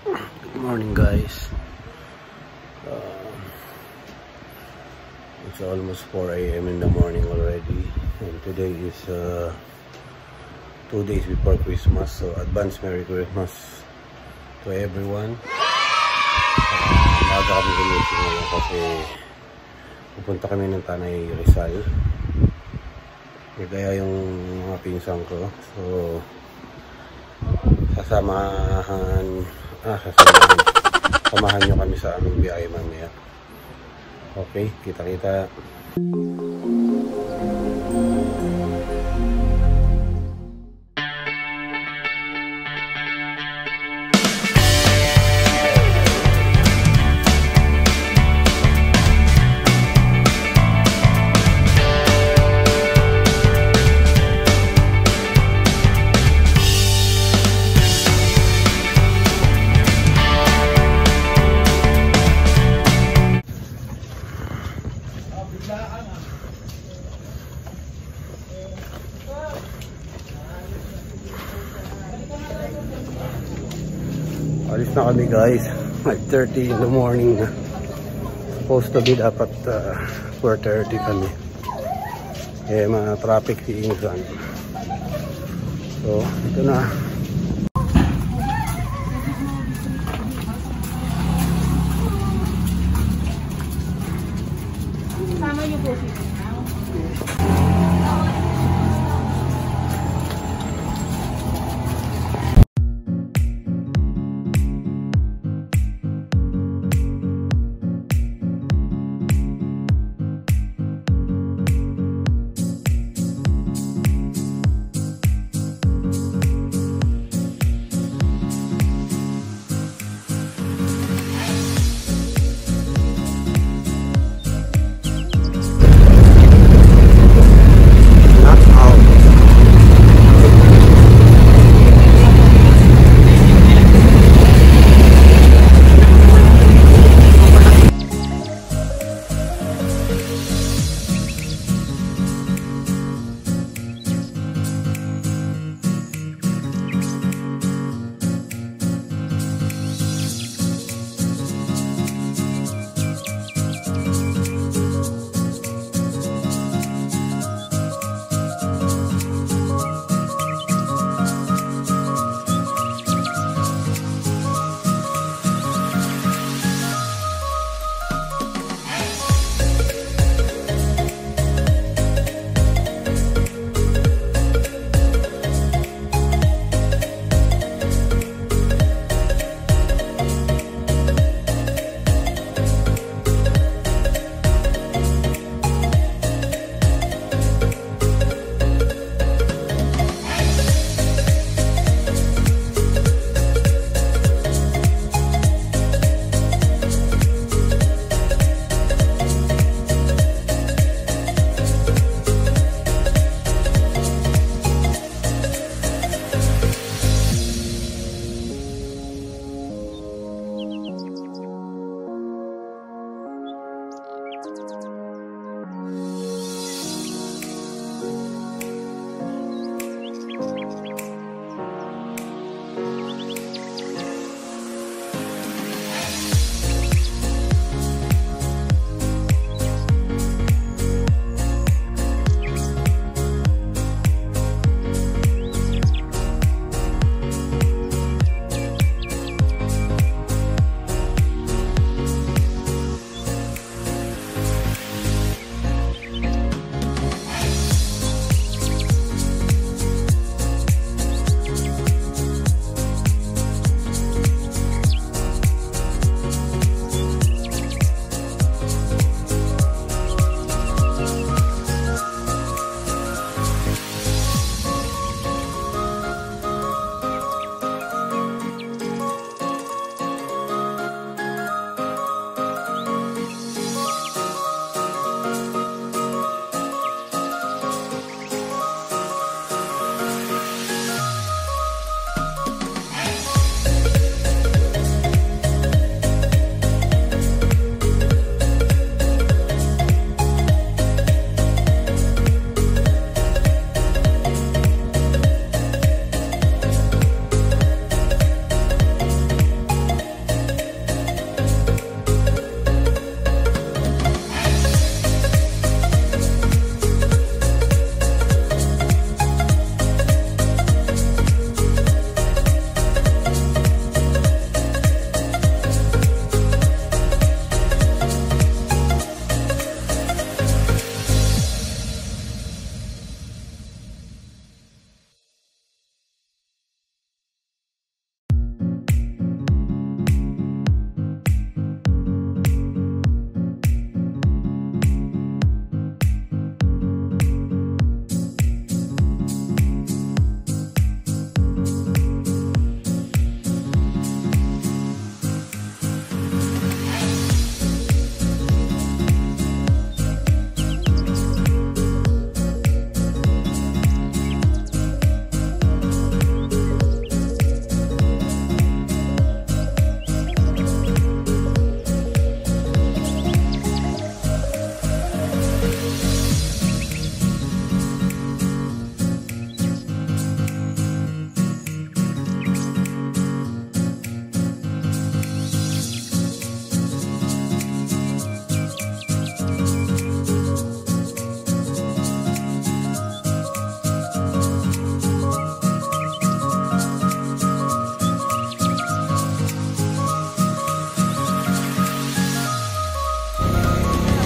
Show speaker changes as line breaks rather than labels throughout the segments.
Good morning, guys. It's almost 4 a.m. in the morning already, and today is 2 days before Christmas, so advance Merry Christmas to everyone. Maaga kami gumising ngayon kasi pupunta kami ng Tanay Rizal. Kaya yung mga pinsan ko, so samahan nyo kami sa aming biyahe mamaya. Okay, kita-kita. Alis na kami, guys. 5:30 in the morning na. Supposed to be dapat 4:30 kami. Eh, mga traffic si Insan. So, ito na.
Sama niyo po siya.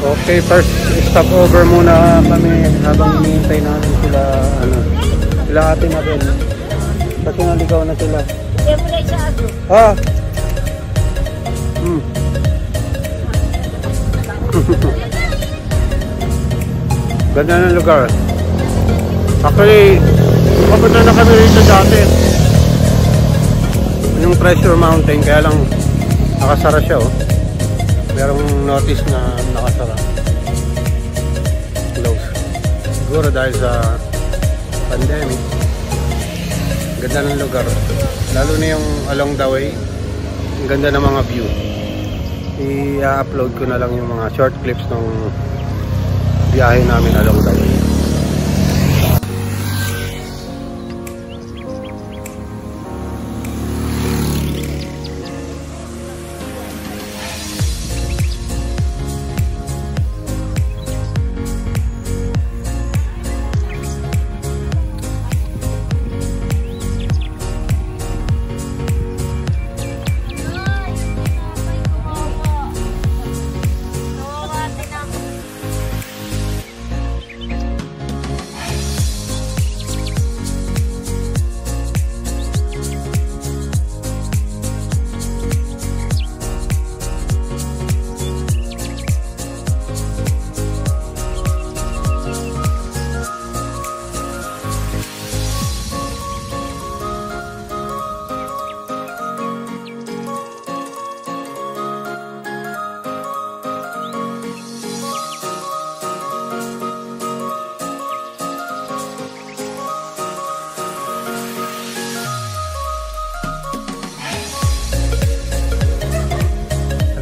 Okay, first stop over muna kami habang hinihintay namin sila, sila ate natin. Kasi naligaw na sila. Ah! Ganda ng lugar. Actually, papunta na kami rito dati. Yung Treasure Mountain, kaya lang nakasara siya, oh. Merong notice na nakasara. Close. Siguro dahil sa pandemic. Ganda ng lugar. Lalo na yung along the way. Ang ganda ng mga view. I-upload ko na lang yung mga short clips ng biyahe namin along the way.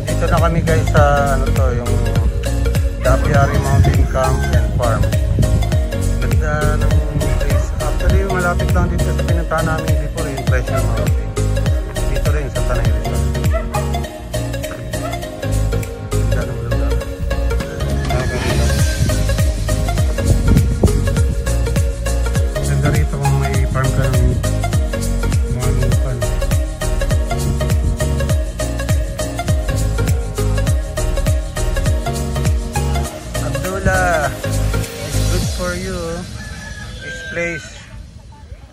Dito na kami guys sa yung Dapiari Mountain Camp and Farm. Ganda ng place. Actually malapit lang dito sa pinuntahan namin before yung Treasure Mountain. Dito rin sa Tanay Rizal. Ganda ng lugar. Ganda rito kung may farm ka ng mga lupan. It's good for you, this place.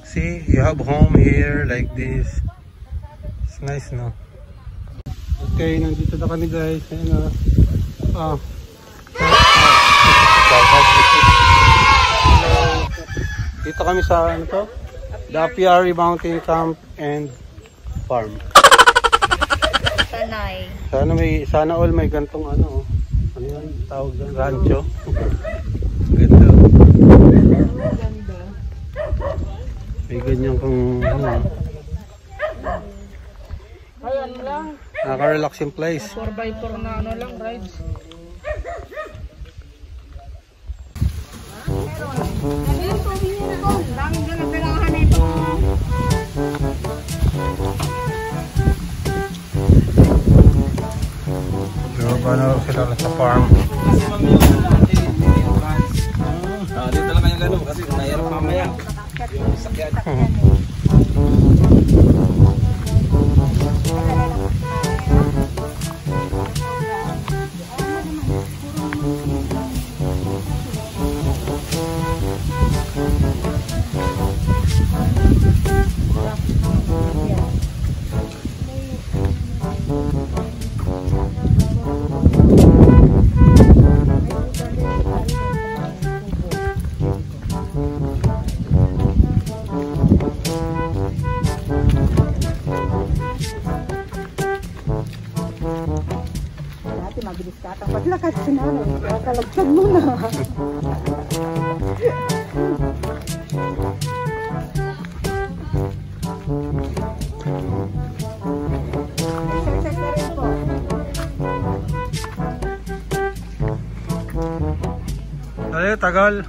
See, you have home here like this. It's nice, no? Okay, nandito na kami guys. Ayan, dito kami sa Dapiari Mountain Camp and Farm.
Tanay.
Sana all may gantong ano yan, tawag ng rancho. Ganda.
Ganda.
May ganyan kung
Ayan lang.
Naka-relaxing place.
4x4 na lang rides. Dami dyan ang kailangan ito.
Paano sila sa farm?
Dito lang kayong gano'n kasi nahirap mamaya yung sakyan.
Mabilis ka atang paglakas ka na. Kalagtag mo na. Exercise na rin po.
Ay, tagal.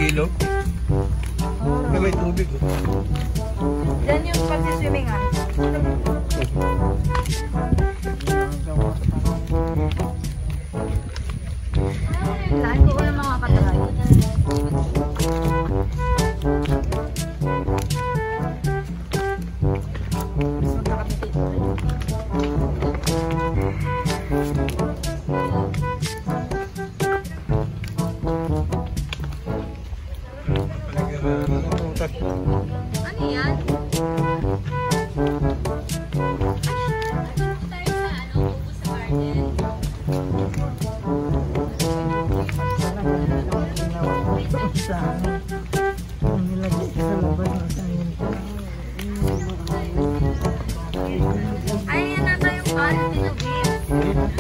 ilog. May tubig.
Yan yung pagsiswimming ah. Saan ko wala mga katry? Ano yan? Ayan na tayo yung pot.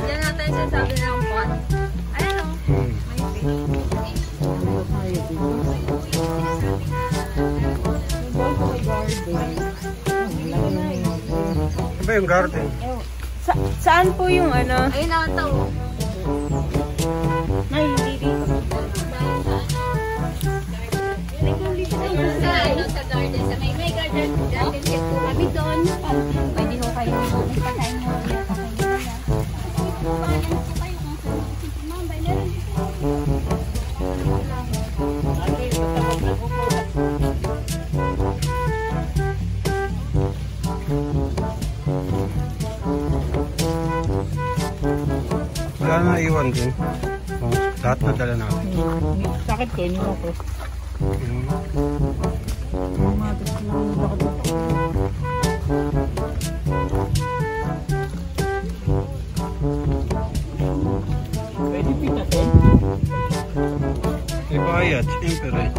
Yan na tayo sasabi ng pot. Ayan o.
Ano ba yung garden?
Saan po yung ano? Ayun na ito. Ay, hindi dito. Sa garden. Sa may garden. Garden set po kami doon. Pwede ho kayo. Pagkain mo.
Wala na iwan din. Oh, lahat na dala natin.
Sakit ko, hindi ako. Pwede pinatin?
Ibayad, siyempre.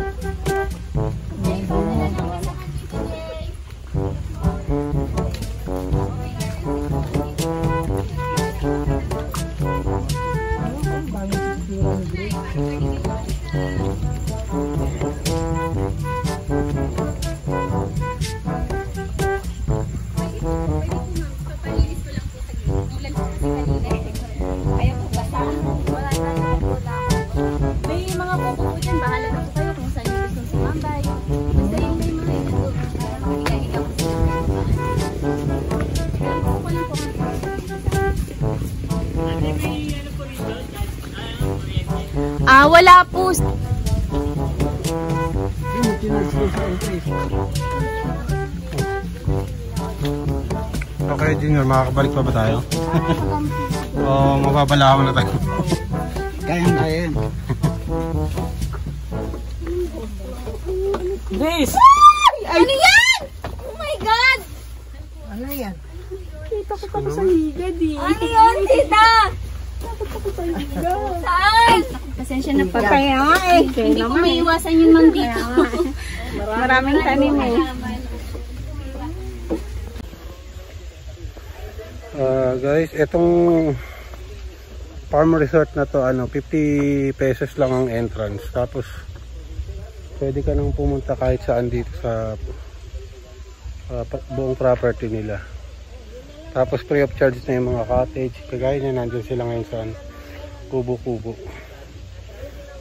May mga pupo po dyan, bahala na po kayo kung saan yung gusto sumambay. Basta yung may mga ito, para makihiga po sila. Alam po ko lang po. Wala po.
Okay, Junior, makakabalik pa ba tayo? O mababalawan na tayo?
Kaya yan.
Grace! Ano yan? Oh my God!
Ano yan?
Kita ko pa sa higad eh. Ano yun, tita? Nakita ko sa higad. Saan? Pasensya na pa. Kaya nga eh. Hindi ko maiwasan yun mang dito. Maraming tanim eh.
Guys, etong farm resort na to, 50 pesos lang ang entrance. Tapos pwede ka nang pumunta kahit saan dito sa buong property nila. Tapos free of charge na yung mga cottage. Kagaya na nandun sila ngayon sa kubo-kubo.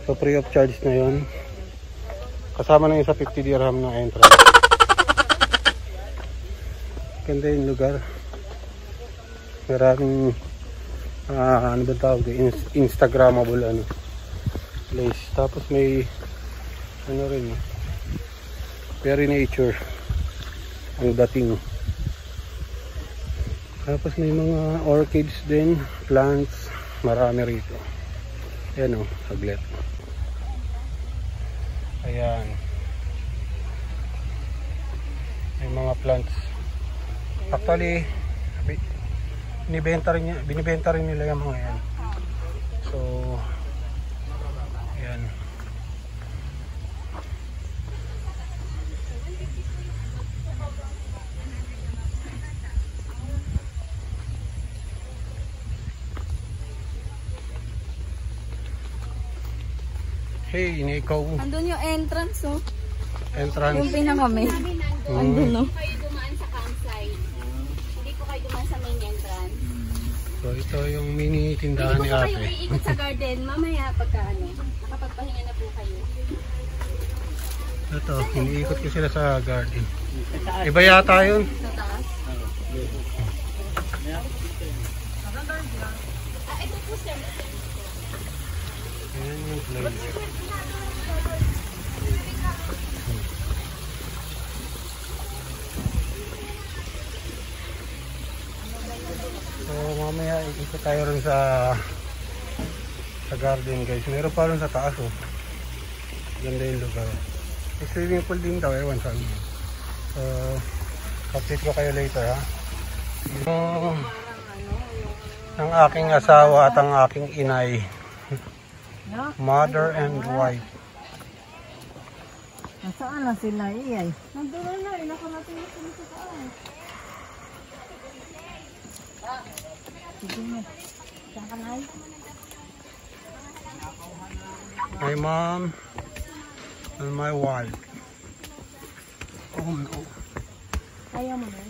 So free of charge na yun. Kasama na yung sa 50 dirham na entrance. Ganda yung lugar. Maraming ano ba tawag, Instagrammable place. Tapos may rin, very nature ang dating. Tapos may mga orchids din, plants, marami rito. Ayan saglit. Ayan, may mga plants. Actually binibenta rin nila yung mga yan. So ayan. Hey, ikaw.
Andun yung entrance oh.
Entrance.
Yung pinaka-main. Andun no.
Kayo dumaan sa campsite. Hindi ko kayo dumaan sa main entrance.
So ito yung mini tindahan ni
Hindi ko
ate.
kayo iikot sa garden. Mamaya pagka nakapagpahinga na po kayo.
Ito, iniikot ko sila sa garden. Iba yata yun. Ayan yung place. So mamaya ikot tayo rin sa garden guys. Meron pa rin sa taas oh. Ganda yung lugar. May swimming pool din daw, ewan saan. So update ko kayo later ha. Ang aking asawa at ang aking inay. Mother and wife.
Nasaan na sila iyay? Nandun na, nakamating na sila sa taas. Sige mo. Saan ka na?
My mom and my wife. Oh no.
Kaya mo na.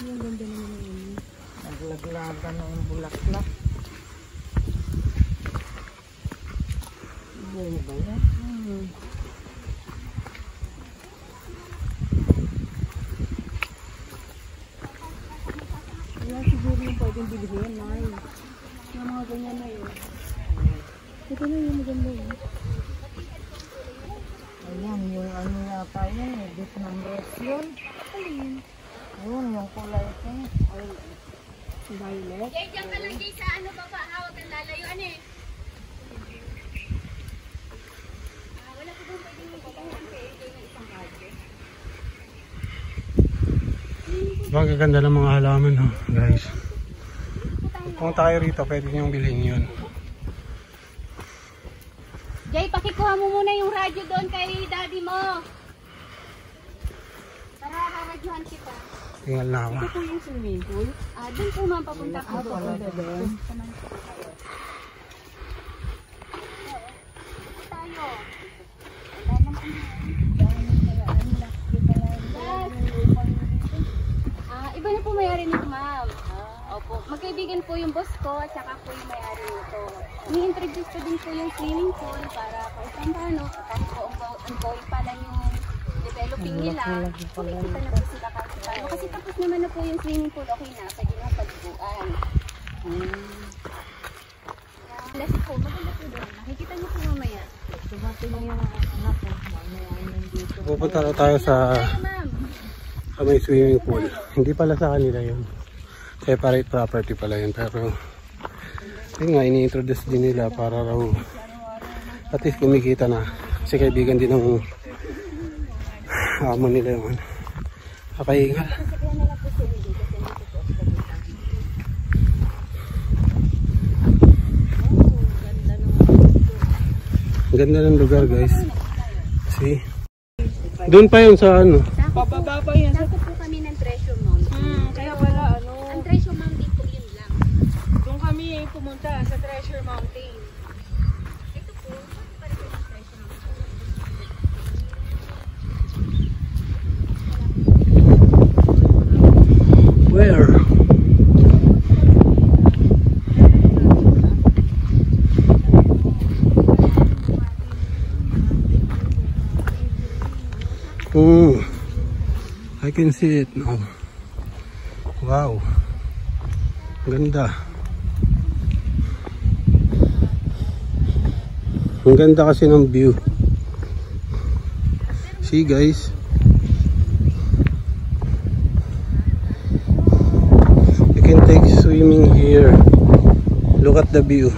Yung ganda naman yun. Naglaglagan ng bulaklak. Ano ba yan? Wala siguro yung pwedeng bilhin, Nay. Yung mga ganyan na yun. Ito na yung maganda yun. Ayan, yung ano yata yun, dito ng dress yun. Ayun. Ayun, yung kulay ito. Violet.
Jay, dyan ka lang Jay sa ano baba, hawag ang lalayo. Ano eh? Wala ko bang pwede yung pagkakaan kay AJ ng isang radyo.
Magaganda ng mga halaman oh, guys. Kung tayo rito, pwede niyong bilhin yun.
Jay, pakikuha mo muna yung radyo doon kay daddy mo. Para haradyohan kita.
Tingnan na ako.
Ito po yung swimming pool.
Doon po ma'am, papunta ko doon.
Wala doon.
Tayo. Iba na po may-ari nito ma'am. Opo. Magkaibigan po yung boss ko at saka po yung may-ari nito. Ni-introduce ko din po yung swimming pool para kahit paano, kahit po ongoing pa lang yung developing nila. Kumikita na po sila kahit paano. Kasi tapos naman na po yung swimming pool, okay na. Pwede na paliguan. Last po, maganda po doon. Nakikita niyo po mamaya.
Sumati mo yung anak ko. Mamaya nandito.
Pupunta na tayo sa may swimming pool. Hindi pala sa kanila yun. Separate property pala yun. Pero yun nga, ini-introduce din nila para raw at least kumikita na. Kasi kaibigan din ng amo nila yun. Kapahinga. Ang ganda ng lugar guys. See? Doon pa yun sa ano.
Pababa pa yan.
Sakot po kami ng Treasure Mountain.
Kaya wala ano.
Ang Treasure Mountain po yun lang.
Doon kami pumunta sa Treasure Mountain.
Ito po, para po ng Treasure Mountain.
Where? I can see it now. Wow. Ganda. Ang ganda kasi ng view. See guys. You can take swimming here. Look at the view.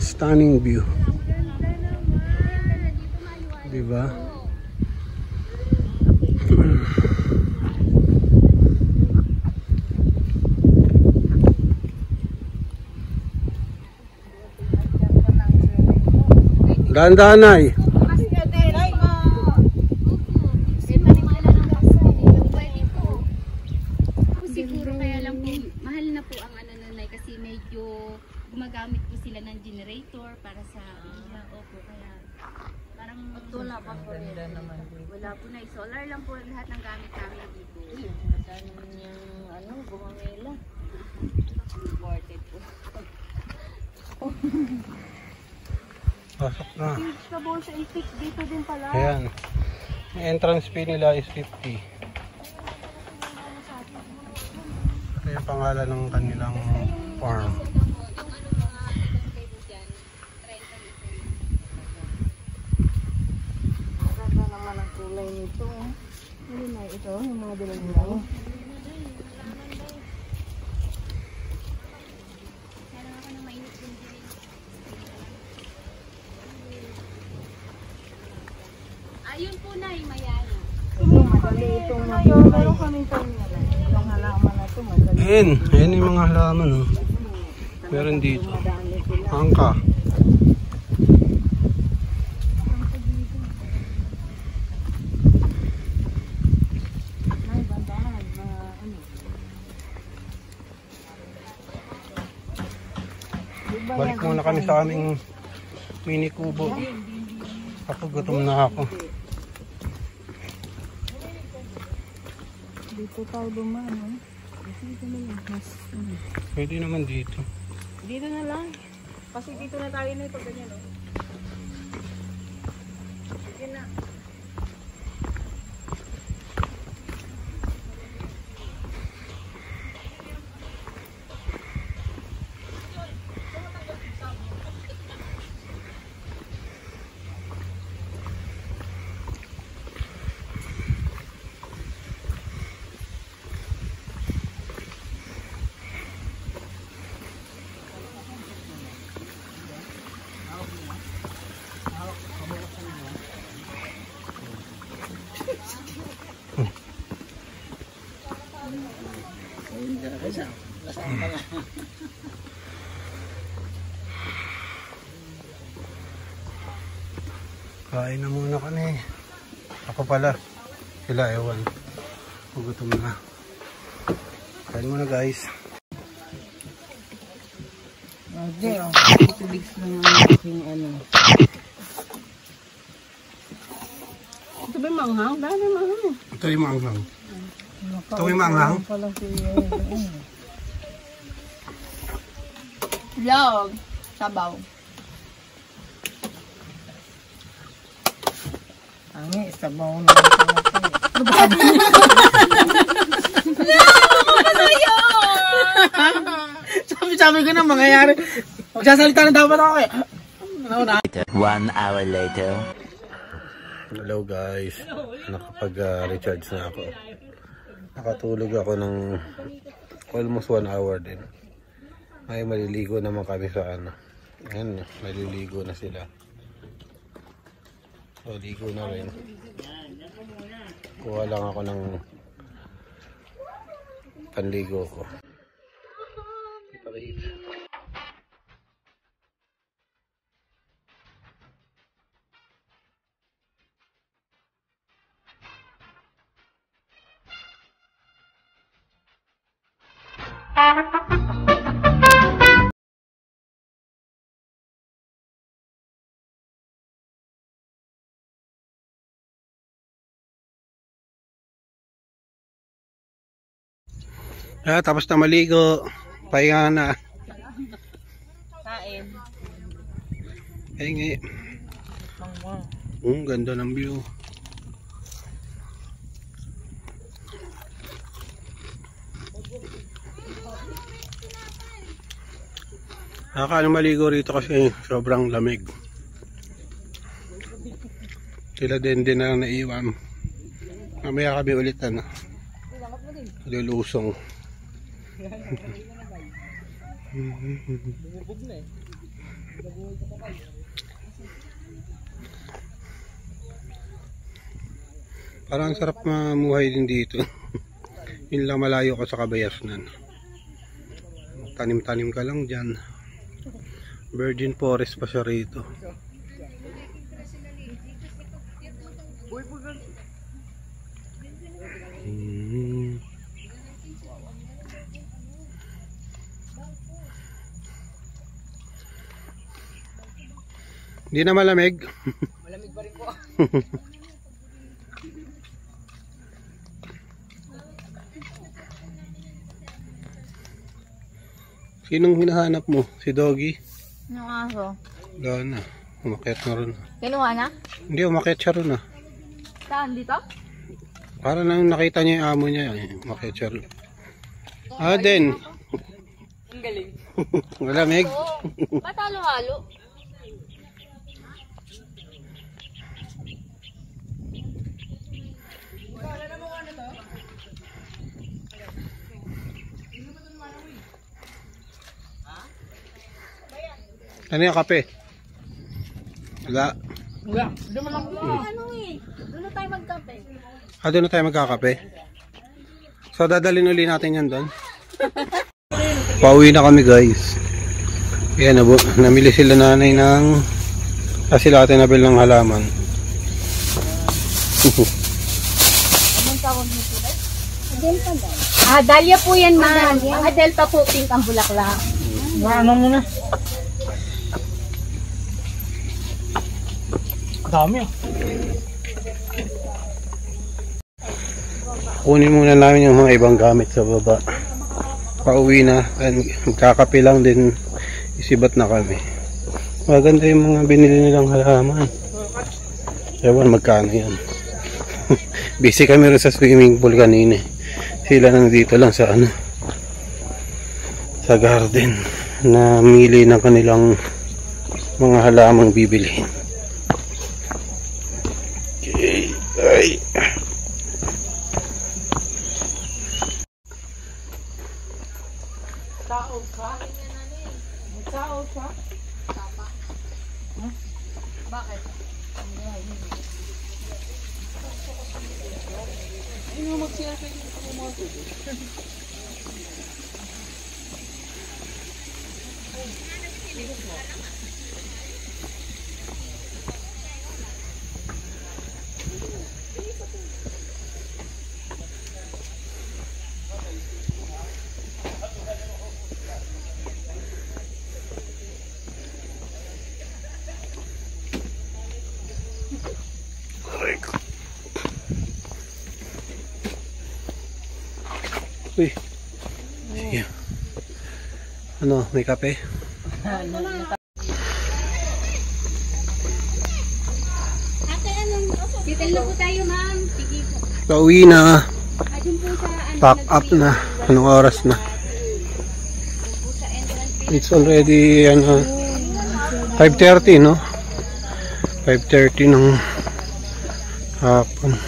Stunning view. Diba? Dahan-dahan ay.
Siguro kaya lang po, mahal na po ang ano nanay kasi medyo gumagamit po sila ng generator para sa opo kaya parang wala pa po wala po na solar lang po lahat ng gamit namin dito.
Yung ano, gumamela. Imported po.
Pasok na.
Sa Bolsa Itik, dito din pala.
Ayan. Yung entrance fee nila is 50. Ito yung pangalan ng kanilang farm.
Maganda naman ang kulay nito. Ano na ito? Yung mga dilaw-dilaw.
Ayun po na, mayano.
Ito, madali itong ngayon. Meron kaming pangalan. Yung halaman na ito, madali.
Ayan. Ayan yung mga halaman. Oh. Meron dito. Angka.
May bandahan na ano.
Balik muna kami sa aming mini kubo. Ako gutom na ako.
Dito tayo dumaan. Dito na lang.
Pwede naman dito.
Dito na lang. Kasi dito na tayo na ito. Ganyan o. Sige na.
Kain na muna kami. Ako pala. Sila ewan. Gutom na. Kain muna guys.
Okay, o. Tubig na yung aking ano. Ito ba yung manghang? Dahil yung manghang.
Ito yung maanghang. Ito yung maanghang.
Vlog. Sabaw. Ang sabaw na sabi ko na mangyayari. Magsasalita na dapat ako eh.
1 hour later.
Hello guys. Nakapag-recharge na ako. Nakatulog ako ng almost 1 hour din. Ay maliligo naman kami sa ano. Ayan, maliligo na sila. So, ligo na rin. Kuha lang ako ng panligo ko. Tapos na maligo. Pahinga na.
Kain.
Hingi. Ganda ng view. Nakakaano maligo rito kasi sobrang lamig. Sila din na naiwan. Mamaya kami ulit ano. Lulusong. Parang sarap mamuhay din dito. Yun lang malayo ka sa Kabayasnan. Tanim-tanim ka lang dyan. Virgin Forest pa siya rito. Hindi na malamig.
Malamig pa rin po.
Sinong hinahanap mo? Si Doggy?
Yung aso.
Wala na. Umakyat na rin.
Kinuha na?
Hindi, umakyat siya rin.
Saan? Dito?
Para nang nakita niya yung amo niya. Umakyat siya rin. Din.
Ang galing.
Malamig.
Matalo-halo.
Ano yung kape? Wala.
Ano eh? Doon na tayo magkape.
Doon na tayo magkakape. So dadalhin uli natin yan doon. Pauwi na kami guys. Yan, namili sila nanay ng sila ate nabil ng halaman.
Dahlia po yan, ma'am. Mga delta po, pink ang bulaklak.
Ano muna? Dami ah.
Kunin muna namin yung mga ibang gamit sa baba. Pauwi na. Magkakape lang din. Isibat na kami. Maganda yung mga binili nilang halaman. Ewan magkano yan. Busy kami rin sa swimming pool kanina. Sila nandito lang sa sa garden. Namili ng kanilang mga halamang bibili. Okay. Ay. Uy. Sige. Ano, may kape?
Dito na po tayo, ma'am. Sige po.
Pauwi na.
Adun po sa
Pack up na. Anong oras na? It's already 5:30, no? 5:30 ng hapon.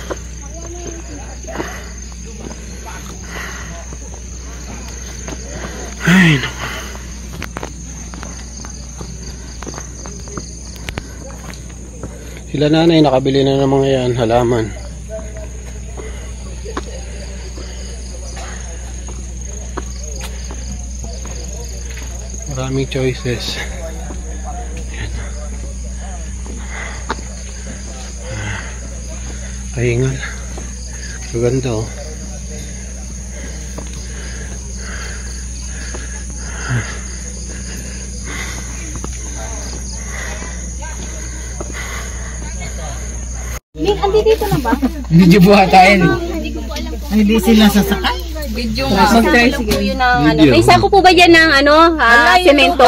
Ay, no. Sila nanay nakabili na ng mga yan, halaman. Maraming choices. Yan. Pahingal. Maganda oh.
Min, andi dito na ba?
Video buhat tayo.
Hindi ko po alam kung
Hindi sila sasakay.
Video
may sako po yun ng ano. May sako po ba yan ng semento?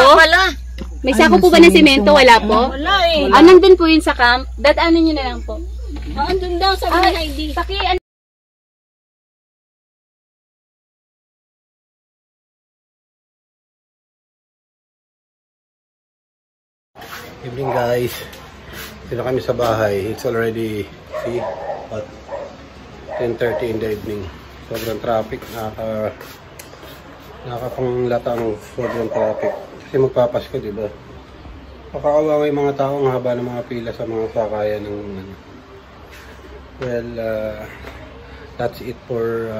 May sako po ba ng semento? Wala po?
Wala eh.
Nandun po yun sa camp. Ano nyo na lang po.
Andun daw sa mga ID.
Evening guys. Dito na kami sa bahay. It's already 10:30 in the evening. Sobrang traffic. Nakakapanglatang sobrang traffic. Kasi magpapasko, diba? Nakakaawa yung mga tao ang haba ng mga pila sa mga sakayan ng well, that's it for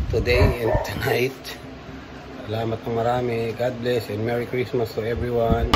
today and tonight. Salamat ng marami. God bless and Merry Christmas to everyone.